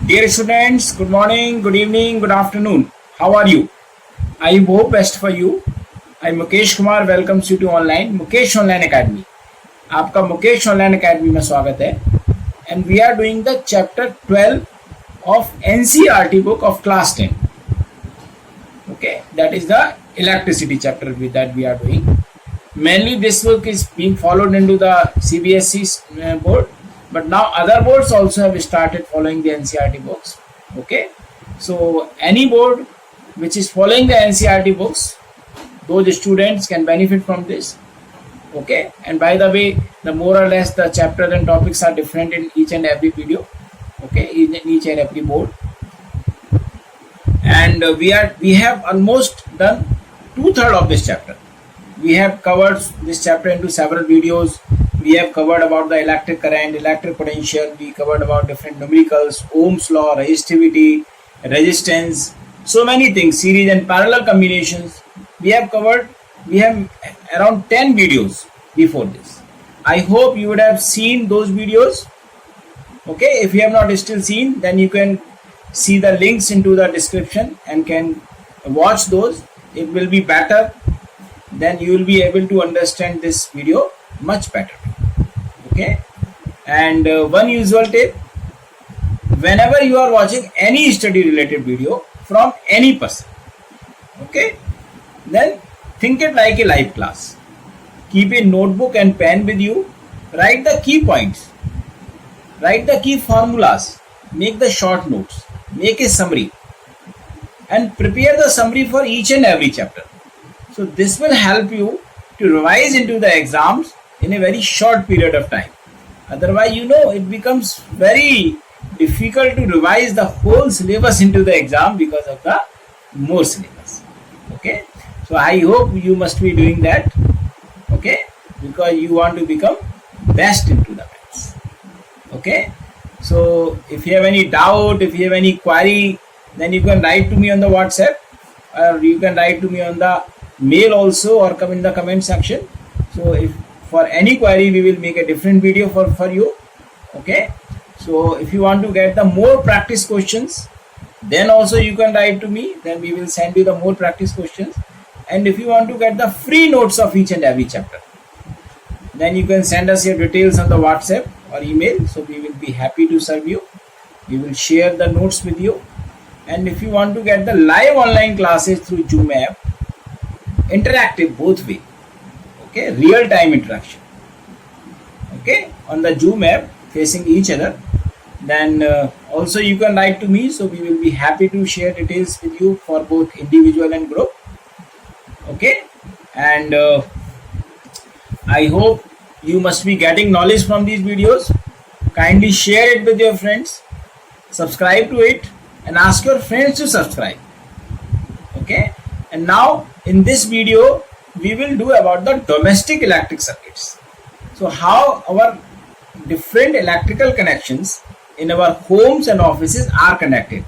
Dear students, good morning, good evening, good afternoon. How are you? I hope best for you. I Mukesh Kumar welcomes you to online Mukesh Online Academy. आपका Mukesh online academy में स्वागत है. And we are doing the chapter 12 of NCERT book of class 10. Okay, that is the electricity chapter that we are doing. Mainly this book is being followed into the CBSE board, but now other boards also have started following the NCERT books. Okay, so any board which is following the NCERT books, those students can benefit from this. Okay, and by the way, the more or less the chapters and topics are different in each and every video. Okay, in each and every board, and we have almost done 2/3 of this chapter. We have covered this chapter into several videos. We have covered about the electric current, electric potential. We covered about different numericals, Ohm's law, resistivity, resistance, so many things, series and parallel combinations. We have covered. We have around 10 videos before this. I hope you would have seen those videos. Okay, if you have not still seen, then you can see the links into the description and can watch those. It will be better. Then you will be able to understand this video much better. Okay, and one usual tip: whenever you are watching any study related video from any person, okay, then think it like a live class. Keep a notebook and pen with you. Write the key points. Write the key formulas. Make the short notes. Make a summary. And prepare the summary for each and every chapter. So this will help you to revise into the exams in a very short period of time. Otherwise, it becomes very difficult to revise the whole syllabus into the exam because of the more syllabus. Okay. So I hope you must be doing that, okay, because you want to become best into the maths. Okay, so if you have any doubt, if you have any query, then you can write to me on the WhatsApp, or you can write to me on the mail also, or come in the comment section. So if for any query, we will make a different video for you. Okay, so if you want to get the more practice questions, then also you can write to me, then we will send you the more practice questions. And if you want to get the free notes of each and every chapter, then you can send us your details on the WhatsApp or email. So we will be happy to serve you. We will share the notes with you. And if you want to get the live online classes through Zoom app, interactive both way, okay, real time interaction, okay, on the Zoom app facing each other, then also you can write to me. So we will be happy to share details with you for both individual and group. Okay, and I hope you must be getting knowledge from these videos. Kindly share it with your friends, subscribe to it, and ask your friends to subscribe. Okay, and now in this video we will do about the domestic electric circuits. So how our different electrical connections in our homes and offices are connected.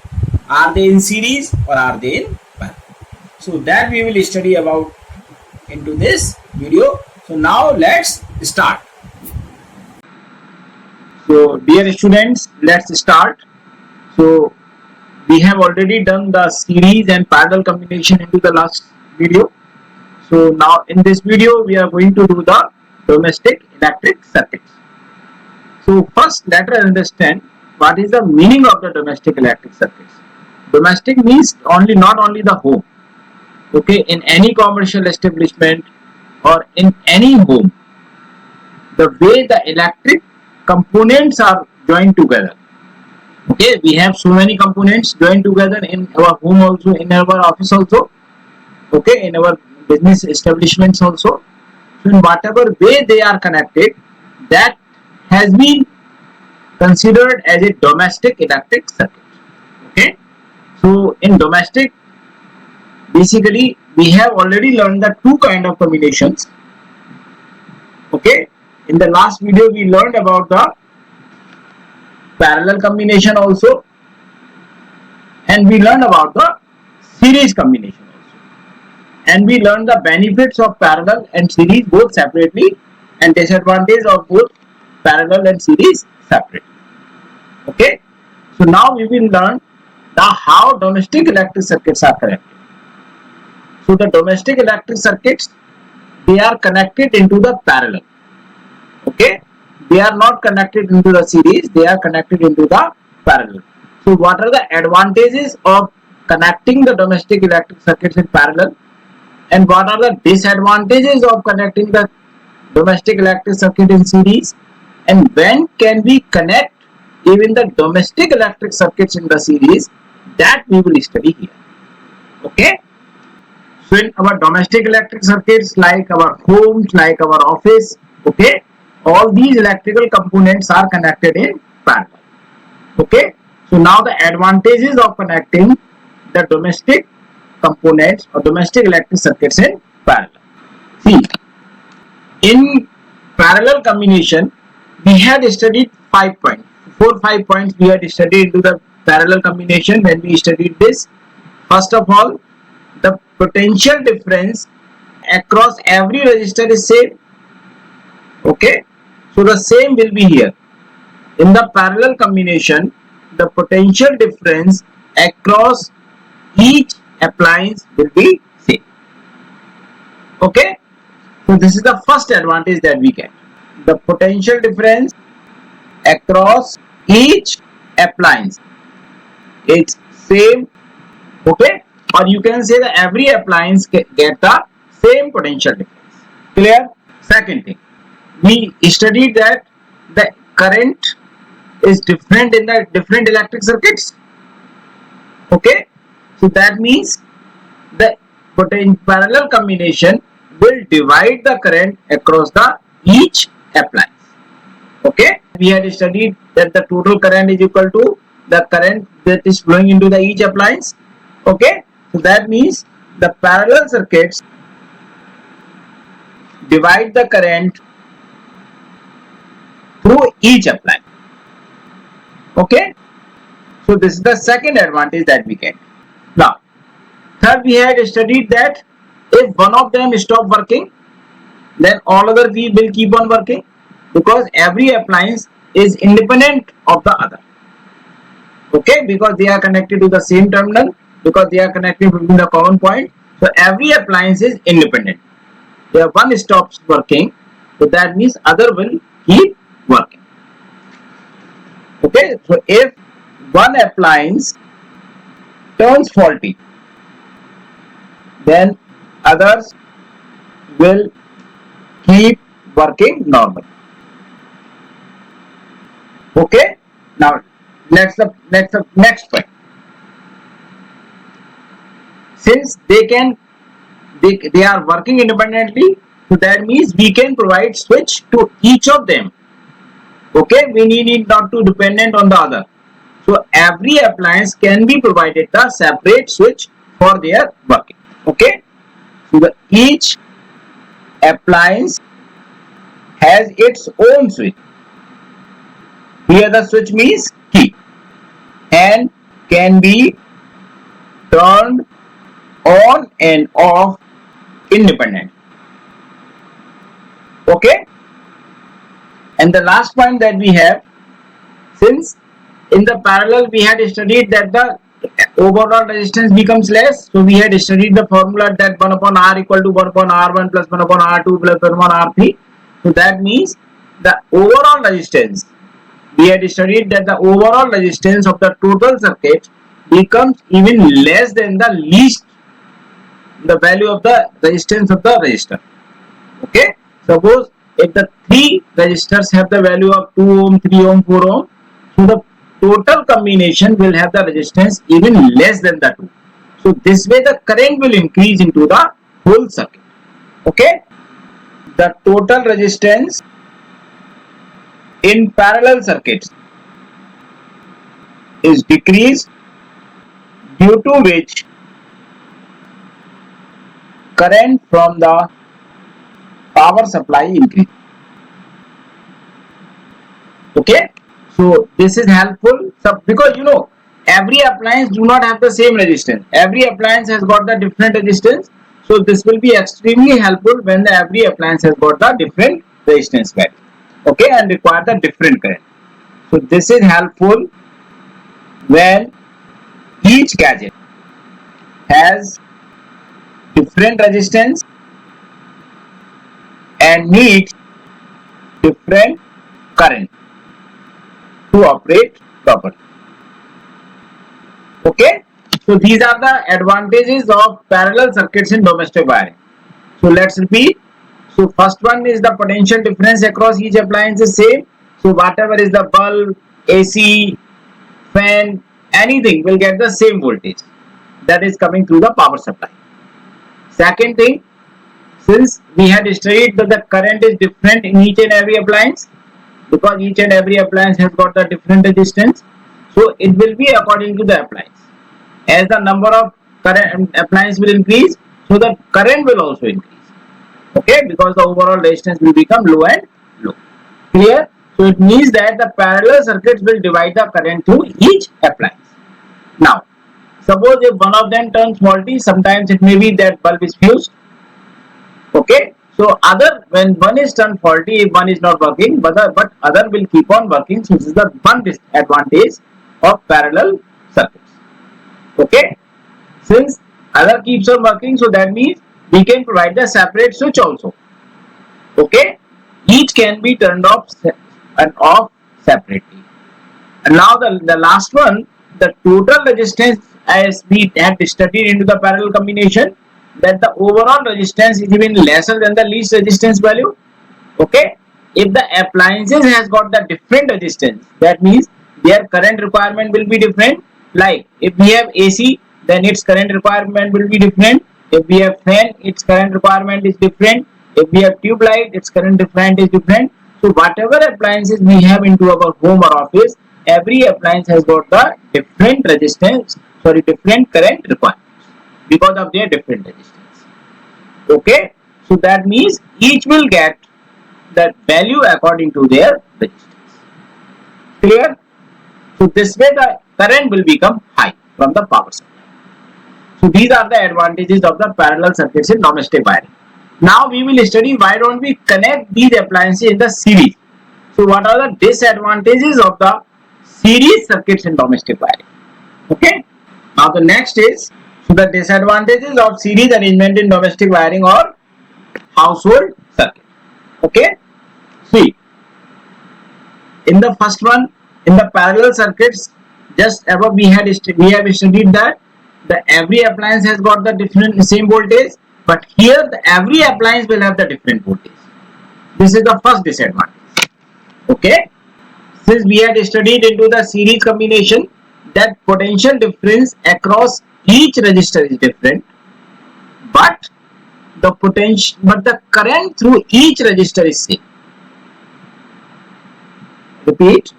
Are they in series or are they in parallel? So that we will study about into this video. So now let's start. So dear students, let's start. So we have already done the series and parallel combination into the last video. So now in this video we are going to do the domestic electric circuits. So first let us understand what is the meaning of the domestic electric circuits. Domestic means not only the home. Okay, in any commercial establishment or in any home, the way the electric components are joined together. Okay, we have so many components joined together in our home also, in our office also, okay, in our business establishments also. So in whatever way they are connected, that has been considered as a domestic electric circuit. Okay, so in domestic, basically we have already learned the two kind of combinations. Okay, in the last video we learned about the parallel combination also, and we learned about the series combination also, and we learned the benefits of parallel and series both separately and disadvantage of both parallel and series separately. Okay, So now we will learn how domestic electric circuits are connected. So the domestic electric circuits, they are connected into the parallel. Okay, they are not connected into the series, they are connected into the parallel. So what are the advantages of connecting the domestic electric circuits in parallel, and what are the disadvantages of connecting the domestic electric circuit in series, and when can we connect even the domestic electric circuits in the series, that we will study here. Okay, so in our domestic electric circuits, like our homes, like our office, okay, all these electrical components are connected in parallel. Okay, so now the advantages of connecting the domestic components or domestic electric circuits in parallel. See, in parallel combination, we had studied 5 points, 5 points we had studied into the parallel combination when we studied this. First of all, the potential difference across every resistor is same. Okay, so the same will be here. In the parallel combination, the potential difference across each appliance will be same. Okay, so this is the first advantage that we get. The potential difference across each appliance, it's same. Okay, or you can say that every appliance get the same potential difference. Clear? Second thing, we studied that the current is different in the different electric circuits. Okay, so that means the parallel combination will divide the current across the each appliance. Okay, we had studied that the total current is equal to the current that is flowing into the each appliance. Okay, so that means the parallel circuits divide the current through each appliance. Okay, so this is the second advantage that we get. Now, third, we had studied that if one of them stop working, then all other will keep on working, because every appliance is independent of the other. Okay, because they are connected to the same terminal, because they are connected between the common point. So every appliance is independent. If one stops working, so that means other will keep working. Okay, so if one appliance turns faulty, then others will keep working normally. Okay, now next point. Since they are working independently, so that means we can provide switch to each of them. Okay, we need not to dependent on the other. So every appliance can be provided a separate switch for their working. Okay, so each appliance has its own switch. Here the switch means key, and can be turned on and off independently. Okay, and the last point that we have, since in the parallel we had studied that the overall resistance becomes less, so we had studied the formula that 1 upon R equal to 1 upon R1 plus 1 upon R2 plus 1 upon R3. So that means the overall resistance, we had studied that the overall resistance of the total circuit becomes even less than the value of the resistance of the resistor. Okay, suppose if the three resistors have the value of 2 ohm, 3 ohm, 4 ohm, so the total combination will have the resistance even less than the 2. So this way the current will increase into the whole circuit. Okay, the total resistance in parallel circuits is decreased, due to which current from the power supply increase. Okay, so this is helpful, because you know every appliance do not have the same resistance. Every appliance has got the different resistance. So this will be extremely helpful when the every appliance has got the different resistance value. Okay, and require the different current. So this is helpful when each gadget has different resistance and needs different current to operate properly. Okay, so these are the advantages of parallel circuits in domestic wiring. So let's repeat. So first one is the potential difference across each appliance is same. So whatever is the bulb, AC, fan, anything will get the same voltage that is coming through the power supply. Second thing, since we had studied that the current is different in each and every appliance, because each and every appliance has got the different resistance, so it will be according to the appliance. As the number of current appliance will increase, so the current will also increase. Okay, because the overall resistance will become low and low. Clear? So it means that the parallel circuits will divide the current through each appliance. Now, suppose if one of them turns faulty, sometimes it may be that bulb is fused. Okay, so when one is turned faulty, if one is not working, but other will keep on working. So this is the one disadvantage of parallel circuits. Okay, since other keeps on working, so that means we can provide the separate switch also. Okay, each can be turned off and off separately. And now the last one, the total resistance, as we had studied into the parallel combination, that the overall resistance is even lesser than the least resistance value. Okay, if the appliances has got the different resistance, that means their current requirement will be different. Like if we have AC, then its current requirement will be different. If we have fan, its current requirement is different. If we have tube light, its current requirement is different. So whatever appliances we have into our home or office, every appliance has got the different different current requirements because of their different resistance. Okay, so that means each will get that value according to their resistance. Clear? So this way the current will become high from the power supply. So these are the advantages of the parallel circuits in domestic wiring. Now we will study why don't we connect these appliances in the series. So what are the disadvantages of the series circuits in domestic wiring? Okay. Now the next is, so the disadvantages of series arrangement in domestic wiring or household circuit. Okay. See, in the first one, in the parallel circuits, just above we have studied that every appliance has got the same voltage, but here every appliance will have the different voltage. This is the first disadvantage. Okay, since we had studied into the series combination, that potential difference across each resistor is different, but the current through each resistor is same. Repeat,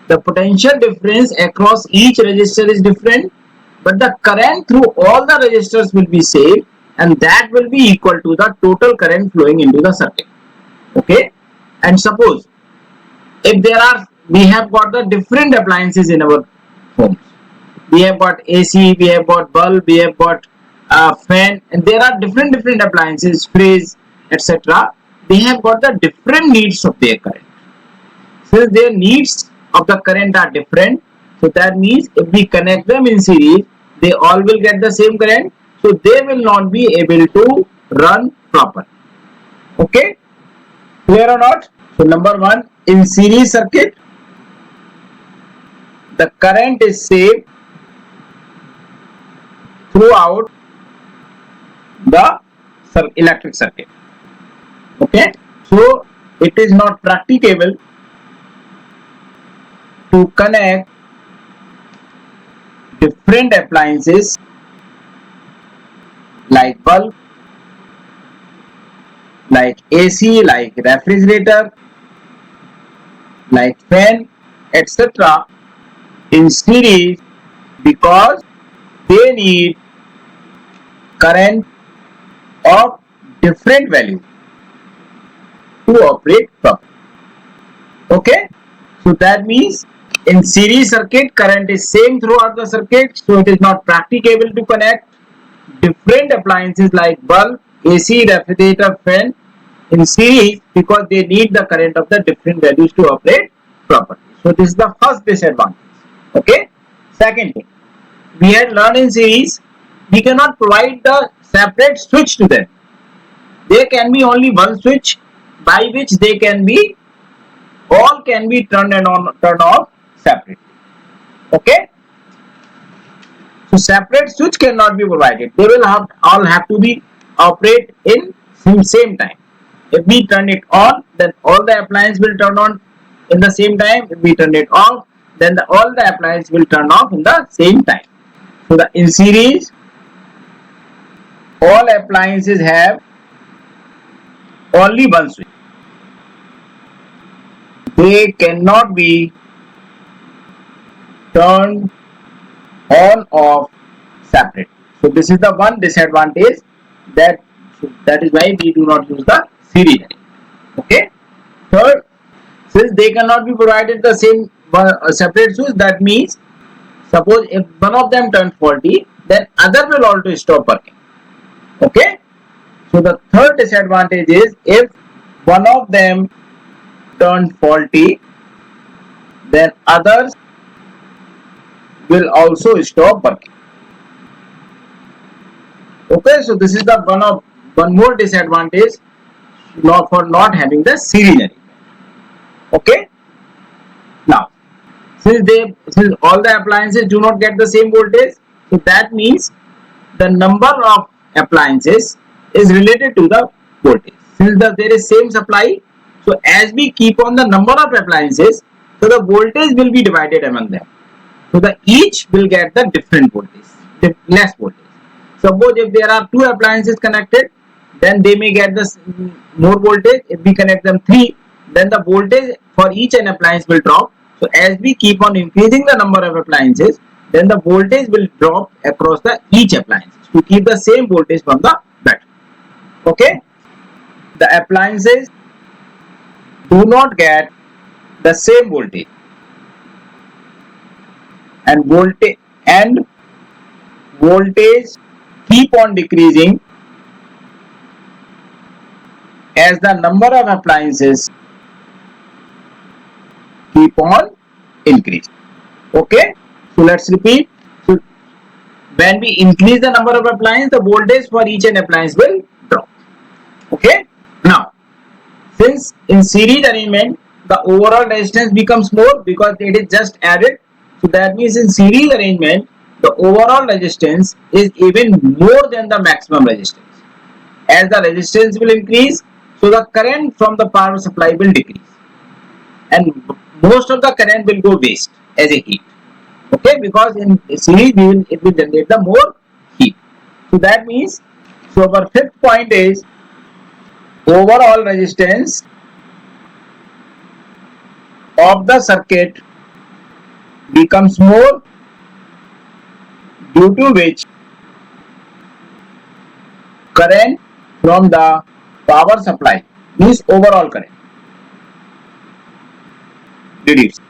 the potential difference across each resistor is different, but the current through all the resistors will be same, and that will be equal to the total current flowing into the circuit. Okay, and suppose if we have got the different appliances in our homes. We have got AC, we have got bulb, we have got fan, and there are different appliances, fridge, etc. They have got the different needs of their current. Since their needs of the current are different, so that means if we connect them in series, they all will get the same current, so they will not be able to run properly. Okay, clear or not? So number one, in series circuit, the current is saved throughout the electric circuit. Okay, so it is not practicable to connect different appliances like bulb, like AC, like refrigerator, like fan, etc. in series, because they need current of different value to operate properly. Okay, so that means in series circuit current is same throughout the circuit, so it is not practicable to connect different appliances like bulb, AC, refrigerator, fan in series, because they need the current of the different values to operate properly. So this is the first disadvantage. Okay, Second thing, we had learned in series, we cannot provide the separate switch to them. There can be only one switch by which they can be, all can be turned on, turned off separately. Okay, so separate switch cannot be provided. They will have all have to be operate in same time. If we turn it on, then all the appliances will turn on in the same time. If we turn it off, then all the appliances will turn off in the same time. So in series, all appliances have only one switch. They cannot be turned on off separate. So this is the one disadvantage, that is why we do not use the series. Okay. Third, since they cannot be provided the same separate switch, that means suppose if one of them turns faulty, then other will also stop working. Okay. So the third disadvantage is, if one of them turns faulty, then others will also stop working. Okay, so this is the one more disadvantage for not having the series arrangement. Okay. Now, since all the appliances do not get the same voltage, so that means the number of appliances is related to the voltage. Since there is same supply, so as we keep on the number of appliances, so the voltage will be divided among them. So each will get the different voltage, less voltage. Suppose if there are 2 appliances connected, then they may get the more voltage. If we connect them 3, then the voltage for each an appliance will drop. So as we keep on increasing the number of appliances, then the voltage will drop across each appliance to keep the same voltage from the battery. Okay, the appliances do not get the same voltage, and voltage keep on decreasing as the number of appliances keep on increasing. Okay, so let's repeat. So when we increase the number of appliances, the voltage for each and appliance will drop. Okay, now since in series arrangement the overall resistance becomes more because it is just added, so that means in series arrangement the overall resistance is even more than the maximum resistance. As the resistance will increase, so the current from the power supply will decrease, and most of the current will go waste as a heat. Okay, because in series it will generate the more heat. So that means, so our fifth point is overall resistance of the circuit becomes more, due to which current from the power supply, means overall current, reduces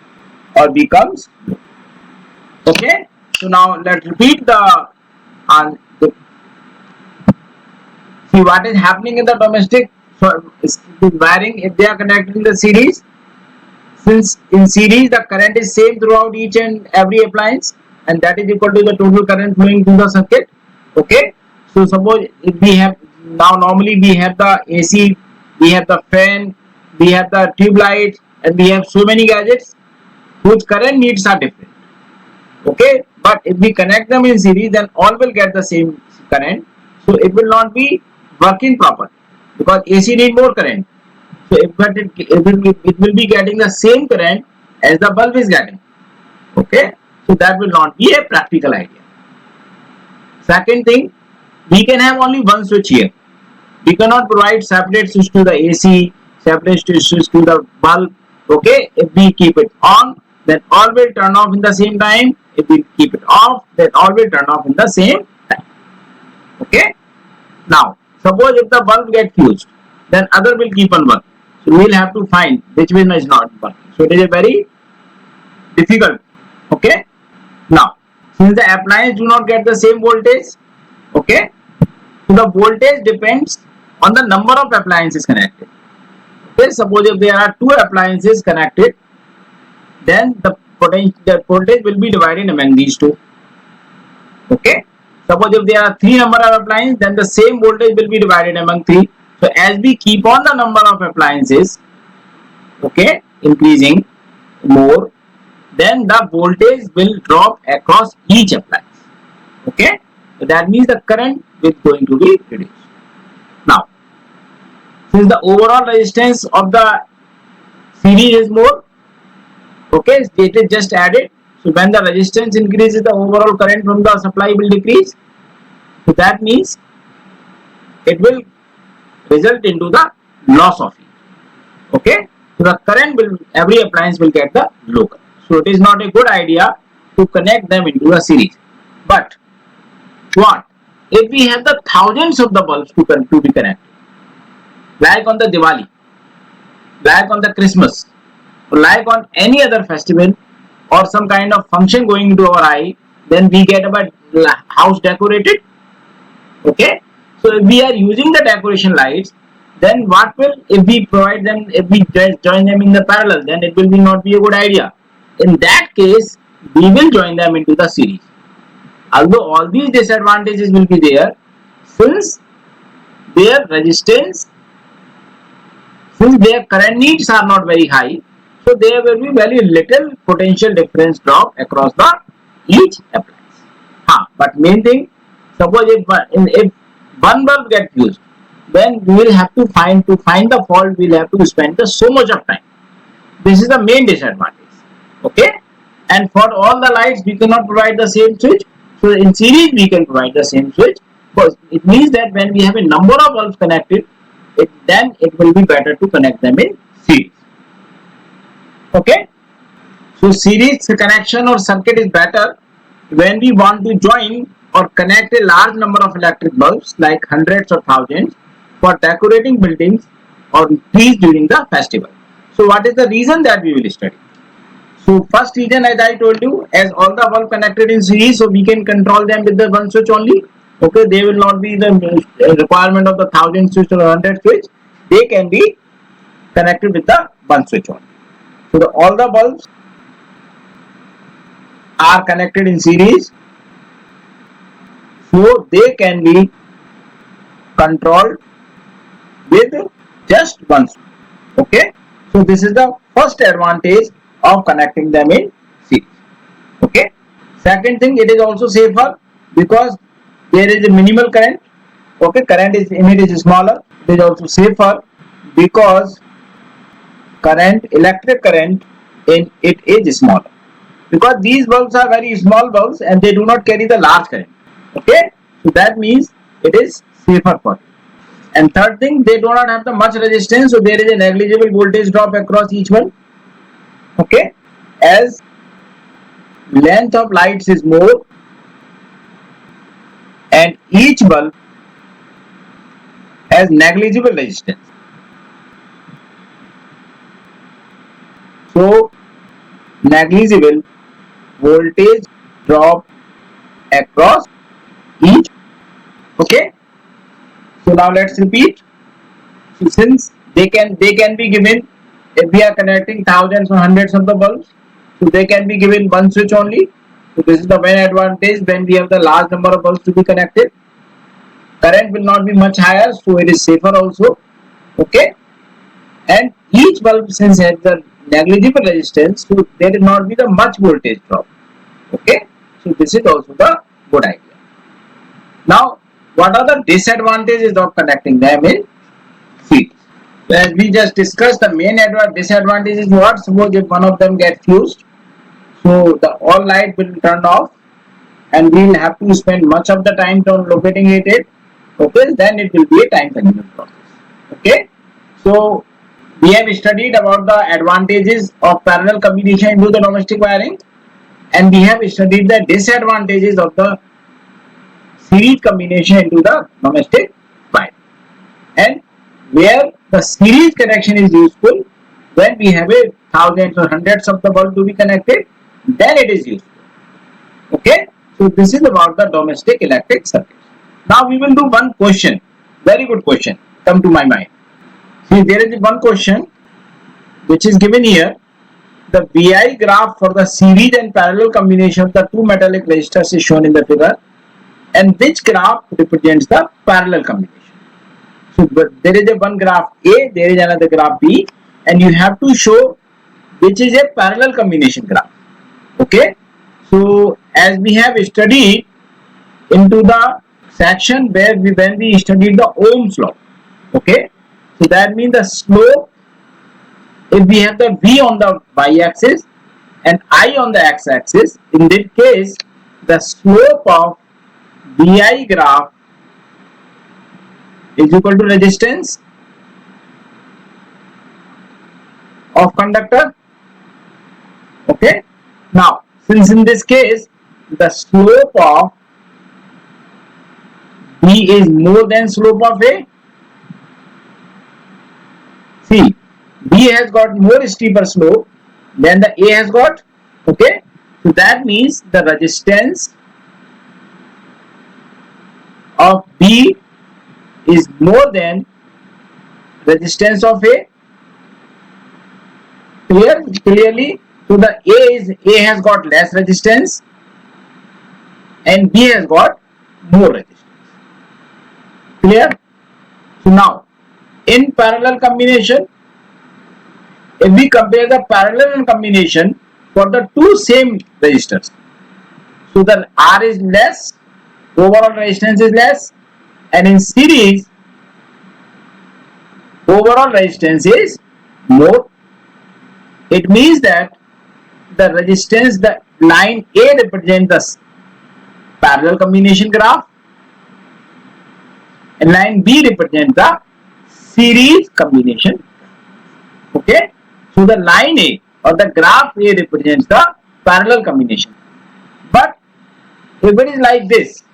or becomes low. Okay, so now let's repeat see what is happening in the domestic wiring if they are connected in the series. Since in series the current is same throughout each and every appliance, and that is equal to the total current flowing through the circuit. Okay, so suppose if we have now, normally we have the AC, we have the fan, we have the tube lights, and we have so many gadgets whose current needs are different. Okay, but if we connect them in series, then all will get the same current, so it will not be working properly because AC need more current. So it will be getting the same current as the bulb is getting. Okay, so that will not be a practical idea. Second thing, we can have only one switch here. We cannot provide separate switch to the AC, separate switch to the bulb. Okay, if we keep it on, then all will turn off in the same time. If we keep it off, then all will turn off in the same time. Okay, now suppose if the bulb gets fused, then other will keep on working. So we will have to find which one is not working. So it is a very difficult. Okay, now since the appliance do not get the same voltage, okay, so the voltage depends on the number of appliances connected. Okay, suppose if there are 2 appliances connected, then the that voltage will be divided among these two. Okay. Suppose if there are 3 number of appliances, then the same voltage will be divided among 3. So as we keep on the number of appliances, okay, increasing more, then the voltage will drop across each appliance. Okay. So that means the current is going to be reduced. Now, since the overall resistance of the series is more, okay, it is just added. So when the resistance increases, the overall current from the supply will decrease. So that means it will result into the loss of heat. Okay, so the current will, every appliance will get the low current. So it is not a good idea to connect them into a series. But what if we have the thousands of the bulbs to be connected, like on the Diwali, like on the Christmas, or like on any other festival or some kind of function going into our eye, then we get our house decorated. Okay, so if we are using the decoration lights, then what will, if we provide them, if we join them in the parallel, then it will be not be a good idea. In that case, we will join them into the series. Although all these disadvantages will be there, since their resistance, since their current needs are not very high, so there will be very little potential difference drop across the each appliance. But main thing, suppose if one bulb gets used, then we will have to find the fault. We will have to spend so much of time. This is the main disadvantage. Okay, and for all the lights we cannot provide the same switch. So in series we can provide the same switch. Because it means that when we have a number of bulbs connected, then it will be better to connect them in series. Okay, so series connection or circuit is better when we want to join or connect a large number of electric bulbs, like hundreds or thousands, for decorating buildings or trees during the festival. So what is the reason that we will study? So first reason, as I told you, as all the bulbs connected in series, so we can control them with the one switch only. Okay, they will not be the requirement of the 1000 switch or 100 switch. They can be connected with the one switch only. So all the bulbs are connected in series, so they can be controlled with just one switch. Okay, so this is the first advantage of connecting them in series. Okay, second thing, it is also safer because there is a minimal current. Okay, current is smaller. It is also safer because electric current in it is smaller, because these bulbs are very small bulbs and they do not carry the large current. Okay, so that means it is safer for you. And third thing, they do not have the much resistance, so there is a negligible voltage drop across each one. Okay, as length of lights is more and each bulb has negligible resistance. So negligible voltage drop across each. Okay, so now let's repeat. So since they can be given, if we are connecting thousands or hundreds of the bulbs, so they can be given one switch only. So this is the main advantage when we have the large number of bulbs to be connected. Current will not be much higher, so it is safer also. Okay, and each bulb, since has the negligible resistance, so there will not be the much voltage drop. Okay, so this is also the good idea. Now, what are the disadvantages of connecting them in series? So as we just discussed, the main disadvantage is what? Suppose if one of them gets fused, so the all light will turn off and we will have to spend much of the time on locating it. Okay, then it will be a time consuming process. Okay, so we have studied about the advantages of parallel combination into the domestic wiring, and we have studied the disadvantages of the series combination into the domestic wiring. And where the series connection is useful, when we have a thousands or hundreds of the bulbs to be connected, then it is useful. Okay, so this is about the domestic electric circuit. Now we will do one question, very good question, come to my mind. See, there is one question which is given here, the VI graph for the series and parallel combination of the two metallic resistors is shown in the figure, and which graph represents the parallel combination. So there is a one graph A, there is another graph B, and you have to show which is a parallel combination graph. Okay, so as we have studied into the section where when we studied the Ohm's law. Okay, so that means the slope, if we have the V on the y-axis and I on the x-axis, in this case the slope of VI graph is equal to resistance of conductor. Okay, now since in this case the slope of B is more than slope of A, see, B has got more steeper slope than the A has got. Okay, so that means the resistance of B is more than resistance of A. Clearly, so the A has got less resistance and B has got more resistance. Clear? So now in parallel combination, if we compare the parallel combination for the two same resistors, so the R is less, overall resistance is less, and in series overall resistance is more. It means that the resistance, the line A represents the parallel combination graph and line B represents the series combination. Okay, so the line A or the graph A represents the parallel combination. But if it is like this,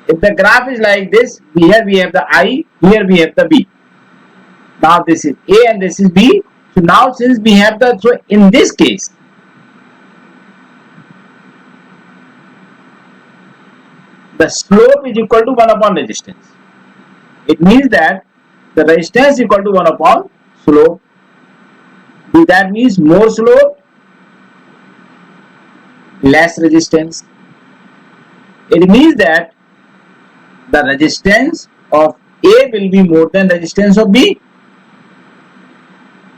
if the graph is like this, here we have the I, here we have the B. Now this is A and this is B. So now since we have the, so in this case, the slope is equal to 1 upon resistance. It means that the resistance is equal to 1 upon slope. That means more slope, less resistance. It means that the resistance of A will be more than resistance of B.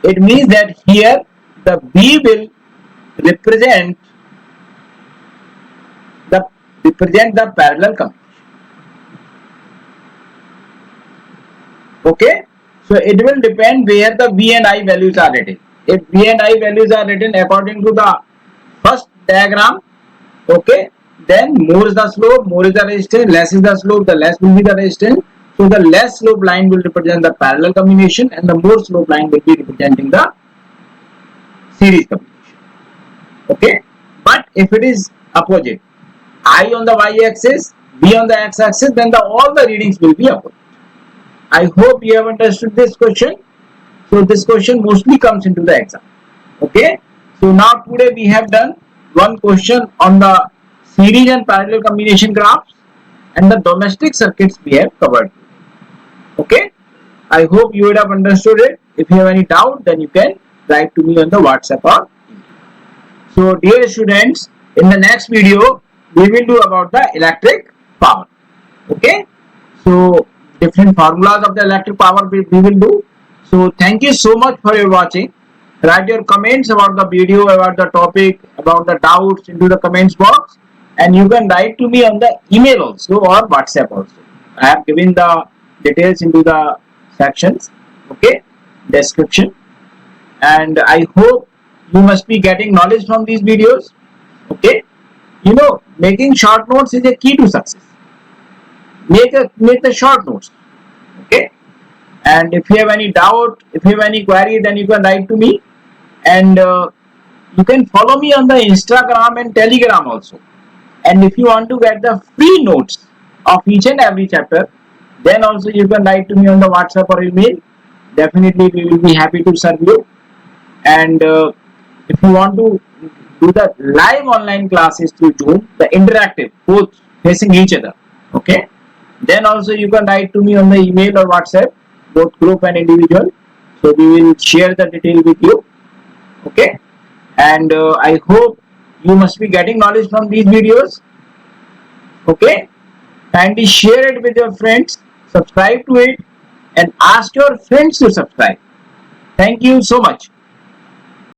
It means that here the B will represent the parallel combination. Okay, so it will depend where the V and I values are written. If V and I values are written according to the first diagram, okay, then more is the slope, more is the resistance, less is the slope, the less will be the resistance. So the less slope line will represent the parallel combination and the more slope line will be representing the series combination. Okay, but if it is opposite, I on the y-axis, B on the x-axis, then all the readings will be opposite. I hope you have understood this question. So this question mostly comes into the exam. Okay, so now today we have done one question on the series and parallel combination graphs and the domestic circuits we have covered. Okay, I hope you would have understood it. If you have any doubt, then you can write to me on the WhatsApp or email. So dear students, in the next video we will do about the electric power. Okay, so different formulas of the electric power we will do. So thank you so much for your watching. Write your comments about the video, about the topic, about the doubts into the comments box, and you can write to me on the email also or WhatsApp also. I have given the details into the sections, okay, description, and I hope you must be getting knowledge from these videos. Okay, you know, making short notes is a key to success. Make the short notes. Okay, and if you have any doubt, if you have any query, then you can write to me, and you can follow me on the Instagram and Telegram also. And if you want to get the free notes of each and every chapter, then also you can write to me on the WhatsApp or email. Definitely we will be happy to serve you. And if you want to do the live online classes through Zoom, the interactive, both facing each other, okay, then also you can write to me on the email or WhatsApp, both group and individual. So we will share the detail with you. Okay, and I hope you must be getting knowledge from these videos. Okay, kindly share it with your friends, subscribe to it, and ask your friends to subscribe. Thank you so much.